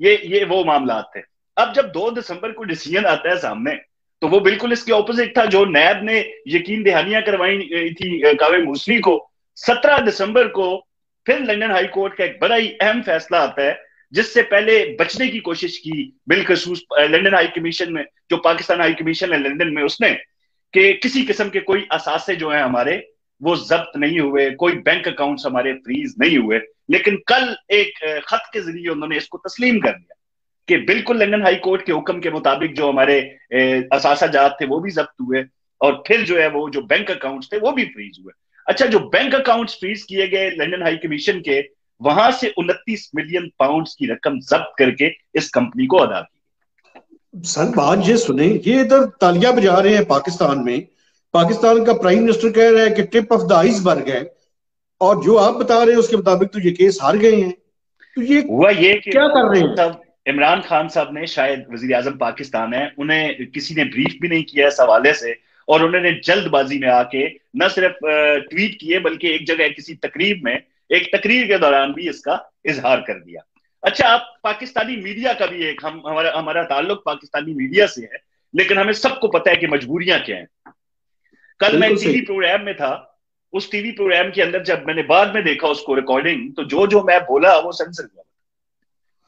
یہ وہ معاملات تھے. اب جب 2 دسمبر کو ڈیسیجن آتا ہے سامنے تو وہ بالکل اس کے اپوزٹ تھا. جو نیب نے یقین دہانیاں کروائی تھی کاوے موسوی کو، 17 دسمبر کو پھر لنڈن ہائی کورٹ کا ایک بڑا ہی اہم فیصلہ آتا ہے جس سے پہلے بچنے کی کوشش کی بالخصوص لنڈن ہائی کمیشن میں، جو پاکستان ہائی کمیشن ہے لنڈن میں، اس نے کہ کسی قسم کے کوئی اثاثے جو ہیں ہمارے وہ ضبط نہیں ہوئے، کوئی بینک اکاؤنٹس ہمارے فریز نہیں ہوئے. لیکن کل ایک خط کے ذریعے انہوں نے اس کو تسلیم کر دیا کہ بالکل لنڈن ہائی کورٹ کے حکم کے مطابق جو ہمارے اثاثہ جات تھے وہ بھی ضبط ہوئے، اور پھر جو ہے وہ جو بینک اکاؤنٹس تھے وہ بھی فریز ہوئے. اچھا، جو بینک اکاؤنٹس فریز کیے گئے لنڈن ہائی کمیشن کے، وہاں سے 29 ملین پاؤنڈز کی رقم ضبط کر کے اس کمپنی کو ادا کی. سر بات یہ سنیں، یہ ادھر تالیاں بجا رہے ہیں پاکستان میں، پاکستان کا پرائم منسٹر کہہ رہا ہے کہ ٹپ آف دا آئس برگ ہے، اور جو آپ بتا رہے ہیں اس کے مطابق تو یہ کیس ہار گئے ہیں. تو یہ ہوا یہ کہ کیا کر رہے ہیں؟ عمران خان صاحب نے، شاید وزیر اعظم پاکستان ہے، انہیں کسی نے بریف بھی نہیں کیا اس حوالے سے، اور انہوں نے جلد بازی میں آ کے نہ صرف ٹویٹ کیے بلکہ ایک جگہ کسی تقریب میں، ایک تقریر کے دوران بھی اس کا اظہار کر دیا. اچھا، آپ پاکستانی میڈیا کا بھی ایک ہمارا تعلق پاکستانی میڈیا سے ہے، لیکن ہمیں سب کو پتا ہے کہ مجبوریاں کیا ہیں. کل میں ٹی وی پروگرام میں تھا، اس ٹی وی پروگرام کے اندر جب میں نے بعد میں دیکھا اس کو ریکارڈنگ، تو جو میں بولا وہ سینسر ہوا.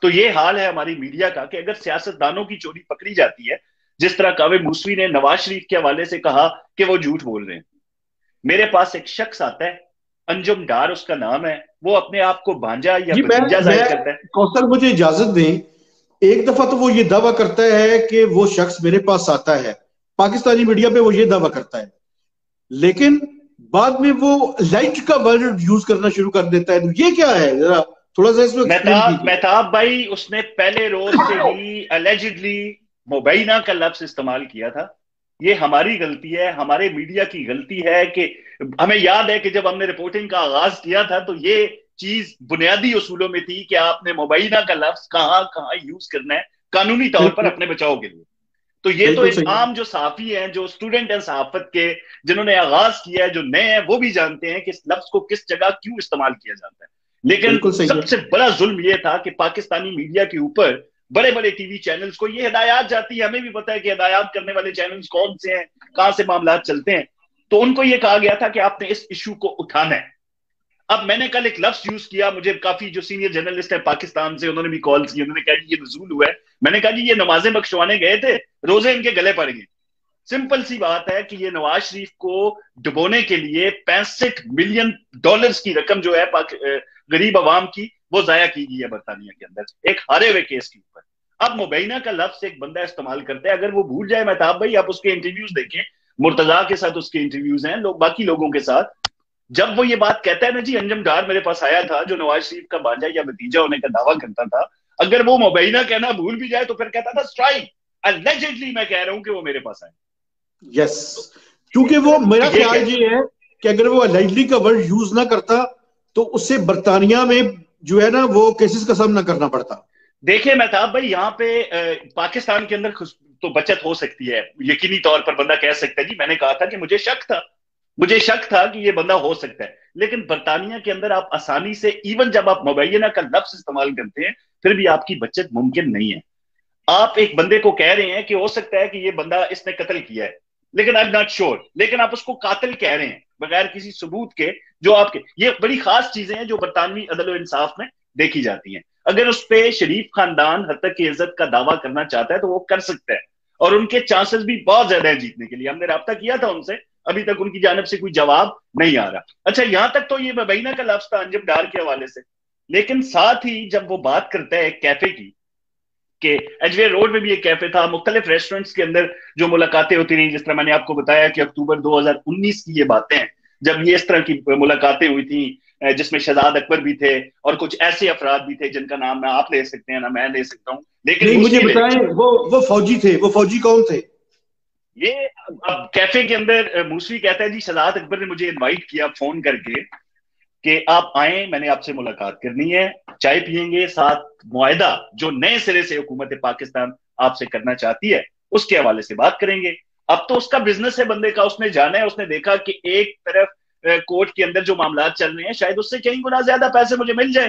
تو یہ حال ہے ہماری میڈیا کا کہ اگر سیاستدانوں کی چوری پکڑی جاتی ہے، جس طرح کاوے موسوی نے نواز شریف کے حوالے سے کہا کہ وہ جھوٹ بول رہے ہیں. میرے پاس ایک شخص آتا ہے، انجم ڈار اس کا نام ہے، وہ اپنے آپ کو بھانجا یا بھتیجا ظاہر کرتا ہے. کوثر مجھے اجازت دیں، ایک دفعہ تو وہ یہ دعویٰ کرتا ہے کہ وہ شخص میرے پاس آتا ہے، پاکستانی میڈیا پہ وہ یہ دعویٰ کرتا ہے، لیکن بعد میں وہ لائٹ کا ورڈ یوز کرنا شروع کر دیتا ہے. یہ کیا ہے؟ ذرا تھوڑا سا اس میں مہتاب بھائی، اس نے پہلے روز سے ہی اللیجڈلی مبینہ کا لفظ استعمال کیا تھا. یہ ہماری غلطی ہے، ہمارے میڈیا کی غلطی ہے کہ ہمیں یاد ہے کہ جب ہم نے رپورٹنگ کا آغاز کیا تھا تو یہ چیز بنیادی اصولوں میں تھی کہ آپ نے مبینہ کا لفظ کہاں کہاں یوز کرنا ہے قانونی طور پر اپنے بچاؤ کے لیے. تو یہ تو ایک عام جو صحافی ہیں، جو اسٹوڈنٹ ہیں صحافت کے، جنہوں نے آغاز کیا ہے، جو نئے ہیں، وہ بھی جانتے ہیں کہ اس لفظ کو کس جگہ کیوں استعمال کیا جاتا ہے. لیکن سب سے بڑا ظلم یہ تھا کہ پاکستانی میڈیا کے اوپر بڑے بڑے ٹی وی چینلز کو یہ ہدایات جاتی ہے، ہمیں بھی پتا ہے کہ ہدایات کرنے والے چینلز کون سے ہیں، کہاں سے معاملات چلتے ہیں. تو ان کو یہ کہا گیا تھا کہ آپ نے اس ایشو کو اٹھانا ہے. اب میں نے کل ایک لفظ یوز کیا، مجھے کافی جو سینئر جرنلسٹ ہیں پاکستان سے انہوں نے بھی کالز کی، انہوں نے کہا جی یہ نزول ہوا ہے. میں نے کہا جی یہ نمازیں بخشوانے گئے تھے، روزے ان کے گلے پڑ گئے. سمپل سی بات ہے کہ یہ نواز شریف کو ڈبونے کے لیے 65 ملین ڈالرز کی رقم جو ہے غریب عوام کی وہ ضائع کی گئی ہے برطانیہ کے اندر ایک ہارے ہوئے کیس کے اوپر. اب مبینہ کا لفظ ایک بندہ استعمال کرتا ہے، اگر وہ بھول جائے، مہتاب بھائی آپ اس کے انٹرویوز دیکھیں، مرتضیٰ کے ساتھ اس کے انٹرویوز ہیں، لوگ باقی لوگوں کے ساتھ، جب وہ یہ بات کہتا ہے نا جی انجم ڈار میرے پاس آیا تھا جو نواز شریف کا بھانجا یا بھتیجا ہونے کا دعویٰ کرتا تھا، اگر وہ مبینہ کہنا بھول بھی جائے تو پھر کہتا تھا اسٹرائک، اللیجڈلی میں کہہ رہا ہوں کہ وہ میرے پاس آئے. یس، کیونکہ وہ میرا خیال یہ ہے کہ اگر وہ اللیجڈلی کا ورڈ یوز نہ کرتا تو اس سے برطانیہ میں جو ہے نا وہ کیسز کا سامنا کرنا پڑتا. دیکھیں مہتاب بھائی، یہاں پہ پاکستان کے اندر تو بچت ہو سکتی ہے، یقینی طور پر بندہ کہہ سکتا ہے جی میں نے کہا تھا کہ مجھے شک تھا کہ یہ بندہ ہو سکتا ہے. لیکن برطانیہ کے اندر آپ آسانی سے، ایون جب آپ مبینہ کا لفظ استعمال کرتے ہیں، پھر بھی آپ کی بچت ممکن نہیں ہے. آپ ایک بندے کو کہہ رہے ہیں کہ ہو سکتا ہے کہ یہ بندہ اس نے قتل کیا ہے، لیکن آئی ایم ناٹ شیور، لیکن آپ اس کو قاتل کہہ رہے ہیں بغیر کسی ثبوت کے، جو آپ کے، یہ بڑی خاص چیزیں ہیں جو برطانوی عدل و انصاف میں دیکھی جاتی ہیں. اگر اس پہ شریف خاندان حد تک کی عزت کا دعویٰ کرنا چاہتا ہے تو وہ کر سکتا ہے، اور ان کے چانسز بھی بہت زیادہ ہیں جیتنے کے لیے. ہم نے رابطہ کیا تھا ان سے، ابھی تک ان کی جانب سے کوئی جواب نہیں آ رہا. اچھا، یہاں تک تو یہ مبینہ کا لفظ تھا انجم ڈار کے حوالے سے، لیکن ساتھ ہی جب وہ بات کرتا ہے ایک کیفے کی، کہ ایجویر روڈ میں بھی ایک کیفے تھا، مختلف ریسٹورنٹس کے اندر جو ملاقاتیں ہوتی رہیں، جس طرح میں نے آپ کو بتایا کہ اکتوبر 2019 کی یہ باتیں ہیں جب یہ اس طرح کی ملاقاتیں ہوئی تھیں، جس میں شہزاد اکبر بھی تھے اور کچھ ایسے افراد بھی تھے جن کا نام نہ آپ لے سکتے ہیں نہ میں لے سکتا ہوں. لیکن نہیں، مجھے بتائیں وہ فوجی تھے، وہ فوجی کون تھے؟ یہ اب کیفے کے اندر موسوی کہتا ہے جی شہزاد اکبر نے مجھے انوائٹ کیا فون کر کے کہ آپ آئیں، میں نے آپ سے ملاقات کرنی ہے، چائے پیئیں گے، ساتھ معاہدہ جو نئے سرے سے حکومت پاکستان آپ سے کرنا چاہتی ہے اس کے حوالے سے بات کریں گے. اب تو اس کا بزنس ہے بندے کا، اس نے جانا ہے، اس نے دیکھا کہ ایک طرف کورٹ کے اندر جو معاملات چل رہے ہیں شاید اس سے کئی گنا زیادہ پیسے مجھے مل جائیں،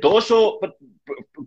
200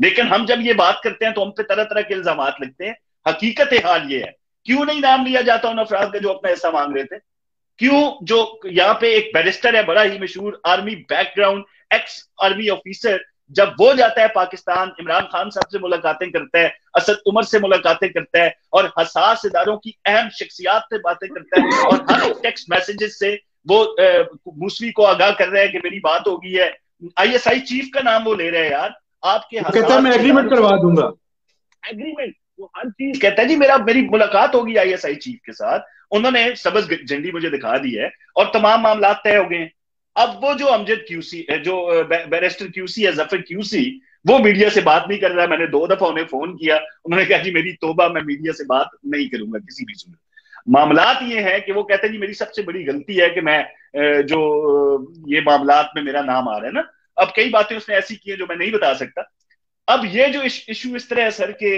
لیکن ہم جب یہ بات کرتے ہیں تو ہم پہ طرح طرح کے الزامات لگتے ہیں. حقیقت حال یہ ہے, کیوں نہیں نام لیا جاتا ان افراد کا جو اپنا حصہ مانگ رہے تھے؟ کیوں جو یہاں پہ ایک بیرسٹر ہے بڑا ہی مشہور, army back ground, x army officer, جب وہ جاتا ہے پاکستان, عمران خان صاحب سے ملاقاتیں کرتا ہے, اسد عمر سے ملاقاتیں کرتا ہے, اور حساس اداروں کی اہم شخصیات سے باتیں کرتا ہے, اور ہر ٹیکسٹ میسیجز سے وہ موسوی کو آگاہ کر رہا ہے کہ میری بات ہو گئی ہے. آئی ایس آئی چیف کا نام وہ لے رہے ہیں یار, آپ کے کہتا ہے میں ایگریمنٹ کروا دوں گا, ایگریمنٹ, وہ ہر چیز کہتا ہے جی میری ملاقات ہوگی آئی ایس آئی چیف کے ساتھ, انہوں نے سبز جھنڈی مجھے دکھا دی ہے اور تمام معاملات طے ہو گئے ہیں. اب وہ جو امجد کیوسی, جو بیرسٹر کیوسی ہے, ظفر کیوسی, وہ میڈیا سے بات نہیں کر رہا. میں نے 2 دفعہ انہیں فون کیا, انہوں نے کہا جی میری توبہ, میں میڈیا سے بات نہیں کروں گا کسی بھی صورت. معاملات یہ ہے کہ وہ کہتے ہیں جی میری سب سے بڑی غلطی ہے کہ میں جو یہ معاملات میں میرا نام آ رہا ہے نا, اب کئی باتیں اس نے ایسی کی ہیں جو میں نہیں بتا سکتا. اب یہ جو ایشو اس طرح ہے سر کہ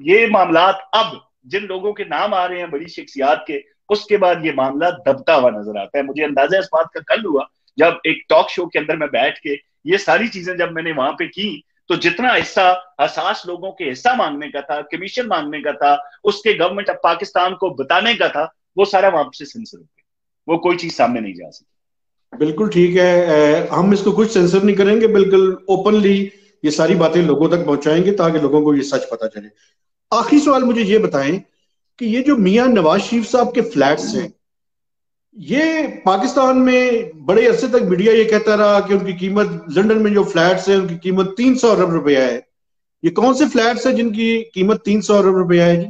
یہ معاملات اب جن لوگوں کے نام آ رہے ہیں بڑی شخصیات کے, اس کے بعد یہ معاملہ دبتا ہوا نظر آتا ہے. مجھے اندازہ اس بات کا کل ہوا جب ایک ٹاک شو کے اندر میں بیٹھ کے یہ ساری چیزیں جب میں نے وہاں پہ کی, تو جتنا حصہ حساس لوگوں کے حصہ مانگنے کا تھا, کمیشن مانگنے کا تھا, اس کے گورنمنٹ آف پاکستان کو بتانے کا تھا, وہ سارا وہاں سے سینسر ہو گیا, وہ کوئی چیز سامنے نہیں جا سکتی. بالکل ٹھیک ہے, ہم اس کو کچھ سینسر نہیں کریں گے, بالکل اوپنلی یہ ساری باتیں لوگوں تک پہنچائیں گے تاکہ لوگوں کو یہ سچ پتا چلے. آخری سوال مجھے یہ بتائیں کہ یہ جو میاں نواز شریف صاحب کے فلیٹس ہیں, یہ پاکستان میں بڑے عرصے تک میڈیا یہ کہتا رہا کہ ان کی قیمت, لندن میں جو فلیٹس ہیں ان کی قیمت 300 ارب روپیہ ہے. یہ کون سے فلیٹس ہیں جن کی قیمت 300 ارب روپیہ ہے جی؟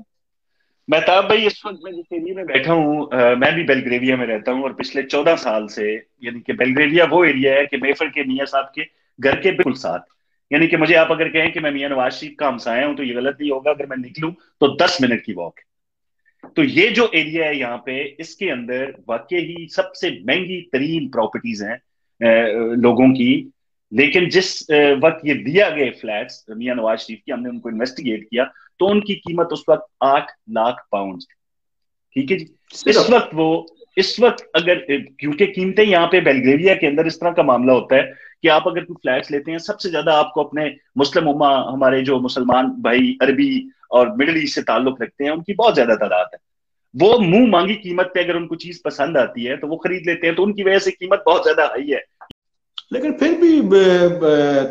مہتاب بھائی, اس وقت میں جس ایریا میں بیٹھا ہوں, میں بھی بیلگریویا میں رہتا ہوں, اور پچھلے 14 سال سے, یعنی کہ بیلگریویا وہ ایریا ہے کہ میفر کے میاں صاحب کے گھر کے بالکل ساتھ, یعنی کہ مجھے آپ اگر کہیں کہ میں میاں نواز شریف کا ہمسایہ ہوں تو یہ غلط نہیں ہوگا, اگر میں نکلوں تو 10 منٹ کی واک ہے. تو یہ جو ایریا ہے یہاں پہ, اس کے اندر واقعی سب سے مہنگی ترین پراپرٹیز ہیں لوگوں کی. لیکن جس وقت یہ دیا گئے فلیٹس میاں نواز شریف کی, ہم نے ان کو انویسٹیگیٹ کیا تو ان کی قیمت اس وقت 8 لاکھ پاؤنڈ. ٹھیک ہے جی, اس وقت اگر, کیونکہ قیمتیں یہاں پہ بیلگریویا کے اندر اس طرح کا معاملہ ہوتا ہے کہ آپ اگر کوئی فلیٹس لیتے ہیں, سب سے زیادہ آپ کو اپنے مسلم امہ, ہمارے جو مسلمان بھائی عربی اور مڈل ایسٹ سے تعلق رکھتے ہیں, ان کی بہت زیادہ تعداد ہے. وہ منہ مانگی قیمت پہ اگر ان کو چیز پسند آتی ہے تو وہ خرید لیتے ہیں, تو ان کی وجہ سے قیمت بہت زیادہ ہائی ہے. لیکن پھر بھی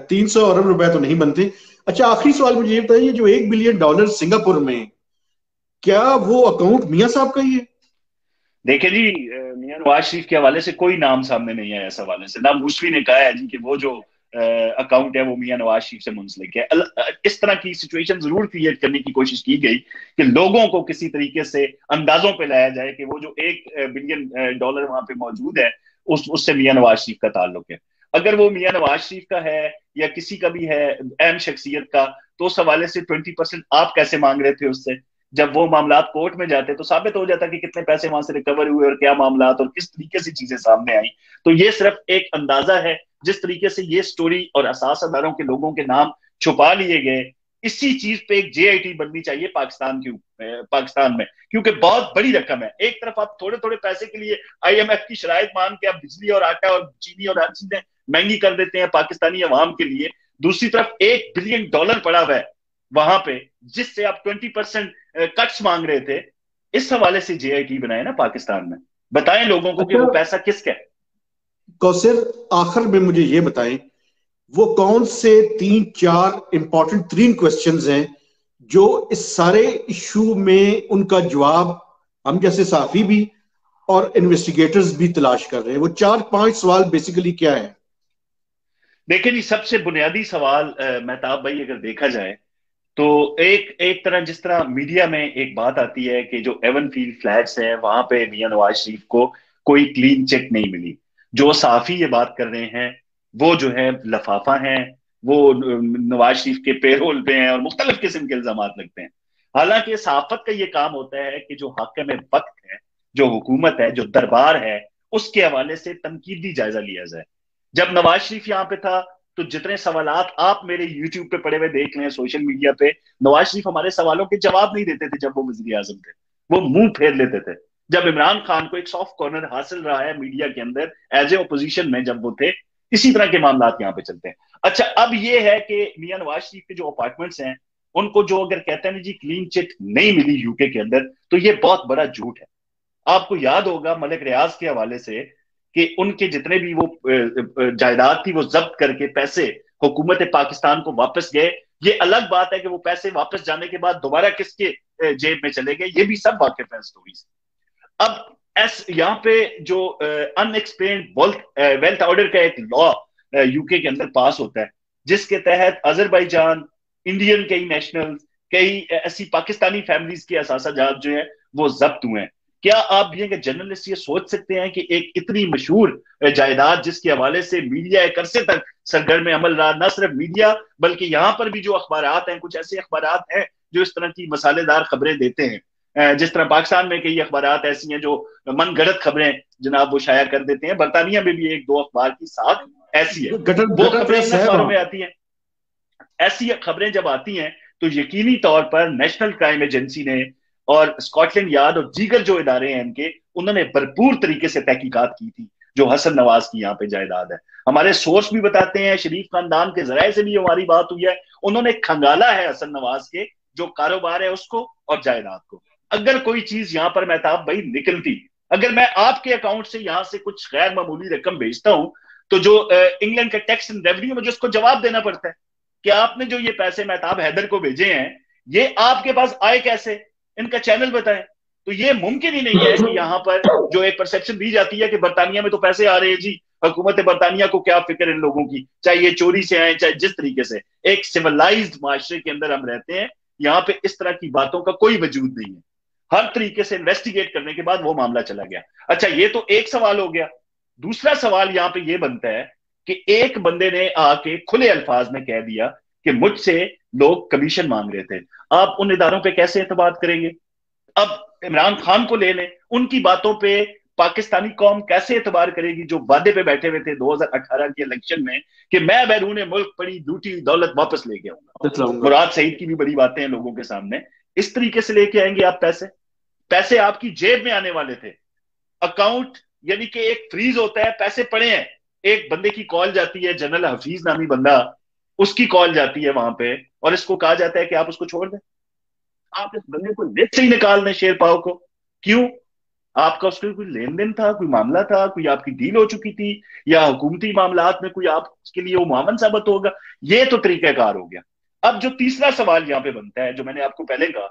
300 ارب روپے تو نہیں بنتے. اچھا آخری سوال مجھے یہ بتائیے, جو $1 بلین سنگاپور میں, کیا وہ اکاؤنٹ میاں صاحب کا ہی ہے؟ دیکھیں جی, میاں نواز شریف کے حوالے سے کوئی نام سامنے نہیں آیا اس حوالے سے. نہ موسوی نے کہا ہے جی کہ وہ جو اکاؤنٹ ہے وہ میاں نواز شریف سے منسلک ہے. اس طرح کی سچویشن ضرور کریٹ کرنے کی کوشش کی گئی کہ لوگوں کو کسی طریقے سے اندازوں پہ لایا جائے کہ وہ جو $1 بلین وہاں پہ موجود ہے, اس سے میاں نواز شریف کا تعلق ہے. اگر وہ میاں نواز شریف کا ہے یا کسی کا بھی ہے اہم شخصیت کا, تو اس حوالے سے 20% آپ کیسے مانگ رہے تھے اس سے؟ جب وہ معاملات کورٹ میں جاتے تو ثابت ہو جاتا کہ کتنے پیسے وہاں سے ریکور ہوئے اور کیا معاملات اور کس طریقے سے چیزیں سامنے آئیں. تو یہ صرف ایک اندازہ ہے جس طریقے سے یہ سٹوری اور اساس اداروں کے لوگوں کے نام چھپا لیے گئے. اسی چیز پہ ایک JIT بننی چاہیے پاکستان میں, کیونکہ بہت بڑی رقم ہے. ایک طرف آپ تھوڑے تھوڑے پیسے کے لیے IMF کی شرائط مان کے آپ بجلی اور آٹا اور چینی اور ہر چیزیں مہنگی کر دیتے ہیں پاکستانی عوام کے لیے, دوسری طرف $1 بلین پڑا ہوا ہے وہاں پہ, جس سے آپ 20% کٹس مانگ رہے تھے. اس حوالے سے JIT بنائے نا پاکستان میں, بتائیں لوگوں کو کہ وہ پیسہ کس کا ہے. کوثر, آخر میں مجھے یہ بتائیں وہ کون سے 3-4 امپورٹنٹ ترین کوسچنز ہیں جو اس سارے ایشو میں ان کا جواب ہم جیسے صحافی بھی اور انویسٹیگیٹرز بھی تلاش کر رہے ہیں؟ وہ 4-5 سوال بیسیکلی کیا ہے؟ دیکھیں جی, سب سے بنیادی سوال مہتاب بھائی اگر دیکھا جائے تو ایک طرح جس طرح میڈیا میں ایک بات آتی ہے کہ جو ایون فیلڈ فلیٹس ہیں وہاں پہ میاں نواز شریف کو کوئی کلین چیک نہیں ملی. جو صحافی یہ بات کر رہے ہیں وہ جو ہے لفافہ ہیں, وہ نواز شریف کے پے رول پہ ہیں اور مختلف قسم کے الزامات لگتے ہیں. حالانکہ صحافت کا یہ کام ہوتا ہے کہ جو حاکم وقت ہے, جو حکومت ہے, جو دربار ہے, اس کے حوالے سے تنقیدی جائزہ لیا جائے. جب نواز شریف یہاں پہ تھا تو جتنے سوالات آپ میرے یوٹیوب پہ پڑے ہوئے دیکھ لیں, سوشل میڈیا پہ, نواز شریف ہمارے سوالوں کے جواب نہیں دیتے تھے. جب وہ وزیر اعظم تھے وہ منہ پھیر لیتے تھے. جب عمران خان کو ایک سافٹ کارنر حاصل رہا ہے میڈیا کے اندر ایز اے اپوزیشن میں, جب وہ تھے اسی طرح کے معاملات یہاں پہ چلتے ہیں. اچھا اب یہ ہے کہ میاں نواز شریف کے جو اپارٹمنٹس ہیں ان کو جو اگر کہتے ہیں جی کلین چٹ نہیں ملی یو کے اندر, تو یہ بہت بڑا جھوٹ ہے. آپ کو یاد ہوگا ملک ریاض کے حوالے سے کہ ان کے جتنے بھی وہ جائیداد تھی وہ ضبط کر کے پیسے حکومت پاکستان کو واپس گئے. یہ الگ بات ہے کہ وہ پیسے واپس جانے کے بعد دوبارہ کس کے جیب میں چلے گئے, یہ بھی سب واقف ہے اسٹوری سے. اب یہاں پہ جو ان ایکسپلینڈ ویلتھ آرڈر کا ایک لا یو کے اندر پاس ہوتا ہے جس کے تحت آذربائیجان, انڈین کئی نیشنل, کئی ایسی پاکستانی فیملیز کے اثاثہ جات جو ہیں وہ ضبط ہوئے ہیں. کیا آپ بھی کہ جرنلسٹ یہ سوچ سکتے ہیں کہ ایک اتنی مشہور جائیداد جس کے حوالے سے میڈیا ایک عرصے تک سرگرم عمل رہا, نہ صرف میڈیا بلکہ یہاں پر بھی جو اخبارات ہیں, کچھ ایسے اخبارات ہیں جو اس طرح کی مسالے دار خبریں دیتے ہیں, جس طرح پاکستان میں کئی اخبارات ایسی ہیں جو من گھڑت خبریں جناب وہ شائع کر دیتے ہیں, برطانیہ میں بھی ایک دو اخبار کی ساتھ ایسی ہے, وہ خبریں ان اخباروں میں آتی ہیں. ایسی خبریں جب آتی ہیں تو یقینی طور پر نیشنل کرائم ایجنسی نے اور اسکاٹ لینڈ یارڈ اور دیگر جو ادارے ہیں ان کے, انہوں نے بھرپور طریقے سے تحقیقات کی تھی جو حسن نواز کی یہاں پہ جائیداد ہے. ہمارے سورس بھی بتاتے ہیں, شریف خاندان کے ذرائع سے بھی ہماری بات ہوئی ہے, انہوں نے کھنگالا ہے حسن نواز کے جو کاروبار ہے اس کو اور جائیداد کو. اگر کوئی چیز یہاں پر مہتاب بھائی نکلتی, اگر میں آپ کے اکاؤنٹ سے یہاں سے کچھ غیر معمولی رقم بھیجتا ہوں تو جو انگلینڈ کا ٹیکس اینڈ ریونیو مجھے اس کو جواب دینا پڑتا ہے کہ آپ نے جو یہ پیسے مہتاب حیدر کو بھیجے ہیں یہ آپ کے پاس آئے کیسے, ان کا چینل بتائیں. تو یہ ممکن ہی نہیں ہے کہ یہاں پر جو ایک پرسپشن دی جاتی ہے کہ برطانیہ میں تو پیسے آ رہے ہیں جی, حکومت برطانیہ کو کیا فکر ان لوگوں کی, چاہے یہ چوری سے آئیں چاہے جس طریقے سے. ایک سیولائزڈ معاشرے کے اندر ہم رہتے ہیں, یہاں پہ اس طرح کی باتوں کا کوئی وجود نہیں ہے. ہر طریقے سے انویسٹیگیٹ کرنے کے بعد وہ معاملہ چلا گیا. اچھا یہ تو ایک سوال ہو گیا. دوسرا سوال یہاں پہ یہ بنتا ہے کہ ایک بندے نے آ کے کھلے الفاظ میں کہہ دیا کہ مجھ سے لوگ کمیشن مانگ رہے تھے. آپ ان اداروں پہ کیسے اعتماد کریں گے؟ اب عمران خان کو لے لیں, ان کی باتوں پہ پاکستانی قوم کیسے اعتبار کرے گی جو وعدے پہ بیٹھے ہوئے تھے 2018 کے الیکشن میں کہ میں بیرون ملک پڑی لوٹی دولت واپس لے کے آؤں گا. مراد سعید کی بھی بڑی باتیں ہیں لوگوں کے سامنے. اس طریقے سے لے کے آئیں گے آپ پیسے آپ کی جیب میں آنے والے تھے. اکاؤنٹ یعنی کہ ایک فریز ہوتا ہے, پیسے پڑے ہیں, ایک بندے کی کال جاتی ہے, جنرل حفیظ نامی بندہ, اس کی کال جاتی ہے وہاں پہ اور اس کو کہا جاتا ہے کہ آپ اس کو چھوڑ دیں. آپ اس بندے کو لسٹ سے ہی نکال دیں شیر پاؤ کو. کیوں؟ آپ کا اس کو کوئی لین دین تھا, کوئی معاملہ تھا, کوئی آپ کی ڈیل ہو چکی تھی, یا حکومتی معاملات میں کوئی آپ کے لیے وہ معاون ثابت ہوگا. یہ تو طریقہ کار ہو گیا. اب جو تیسرا سوال یہاں پہ بنتا ہے جو میں نے آپ کو پہلے کہا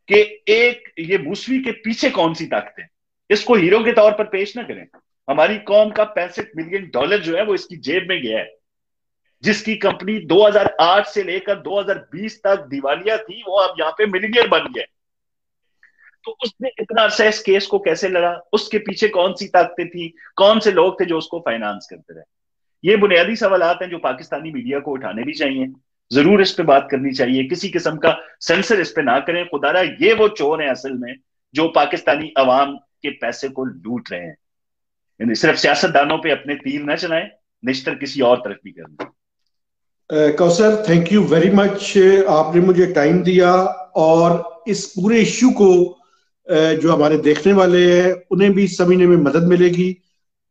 کہ ایک یہ موسوی کے پیچھے کون سی طاقت ہے, اس کو ہیرو کے طور پر پیش نہ کریں. ہماری قوم کا $65 ملین جو ہے وہ اس کی جیب میں گیا ہے, جس کی کمپنی 2008 سے لے کر 2020 تک دیوالیہ تھی, وہ اب یہاں پہ ملینئر بن گیا. تو اس نے اتنا عرصہ اس کیس کو کیسے لڑا, اس کے پیچھے کون سی طاقتیں تھیں, کون سے لوگ تھے جو اس کو فائنانس کرتے رہے. یہ بنیادی سوالات ہیں جو پاکستانی میڈیا کو اٹھانے بھی چاہیے, ضرور اس پہ بات کرنی چاہیے, کسی قسم کا سینسر اس پہ نہ کریں. خدا را یہ وہ چور ہیں اصل میں جو پاکستانی عوام کے پیسے کو لوٹ رہے ہیں. یعنی صرف سیاستدانوں پہ اپنے تیر نہ چلائیں, نشتر کسی اور طرف بھی کریں. کوثر تھینک یو ویری مچ, آپ نے مجھے ٹائم دیا اور اس پورے ایشو کو جو ہمارے دیکھنے والے ہیں انہیں بھی سمجھنے میں مدد ملے گی,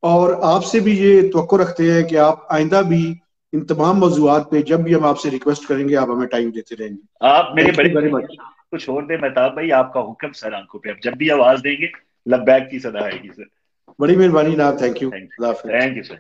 اور آپ سے بھی یہ توقع رکھتے ہیں کہ آپ آئندہ بھی ان تمام موضوعات پہ جب بھی ہم آپ سے ریکویسٹ کریں گے آپ ہمیں ٹائم دیتے رہیں گے. آپ میرے بڑے کو چھوڑ دیں مہتاب بھائی, آپ کا حکم سر آنکھوں پہ, اب جب بھی آواز دیں گے لبیک کی صدا آئے گی سر. بڑی مہربانی جناب, thank you. Thank you sir.